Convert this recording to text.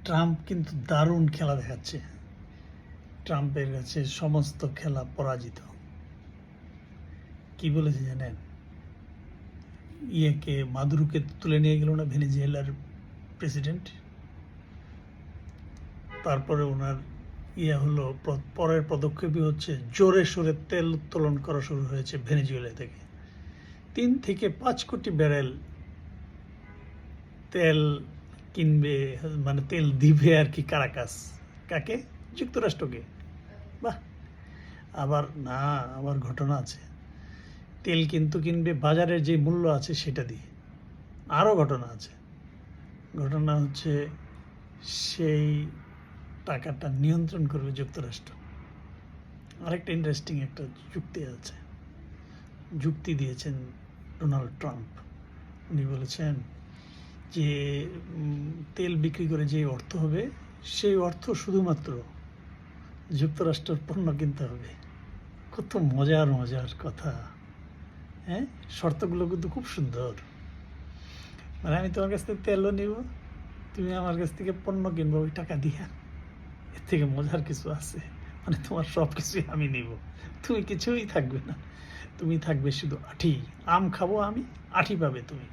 Trump কিন্তু দারুণ খেলা দেখাচ্ছে। ট্রাম্পের কাছে সমস্ত খেলা পরাজিত। কি বলেছে জানেন? মাদুরোকে তুলে নিয়ে গেল না ভেনেজুয়েলার প্রেসিডেন্ট। তারপরে ওনার হলো, পরের পদক্ষেপই হচ্ছে জোরে সোরে তেল উত্তোলন করা শুরু হয়েছে ভেনেজুয়েলা থেকে। 3 থেকে 5 কোটি ব্যারেল তেল কিনবে, মানে তেল দিবে আর কি কারাকাস। কাকে? যুক্তরাষ্ট্রকে। বাহ! আবার ঘটনা আছে। তেল কিন্তু কিনবে বাজারের যে মূল্য আছে সেটা দিয়ে। আরও ঘটনা আছে। ঘটনা হচ্ছে সেই টাকাটা নিয়ন্ত্রণ করবে যুক্তরাষ্ট্র। আরেকটা ইন্টারেস্টিং একটা যুক্তি আছে, যুক্তি দিয়েছেন ডোনাল্ড ট্রাম্প। উনি বলেছেন যে তেল বিক্রি করে যে অর্থ হবে সেই অর্থ শুধুমাত্র যুক্তরাষ্ট্রের পণ্য কিনতে হবে। কত মজার মজার কথা! হ্যাঁ, শর্তগুলো কিন্তু খুব সুন্দর। মানে আমি তোমার কাছ থেকে তেলও নিব, তুমি আমার কাছ থেকে পণ্য কিনবো ওই টাকা দিয়া। এর থেকে মজার কিছু আছে? মানে তোমার সব কিছুই আমি নিব, তুমি কিছুই থাকবে না। তুমি থাকবে শুধু আঠি। আম খাবো আমি, আঠি পাবে তুমি।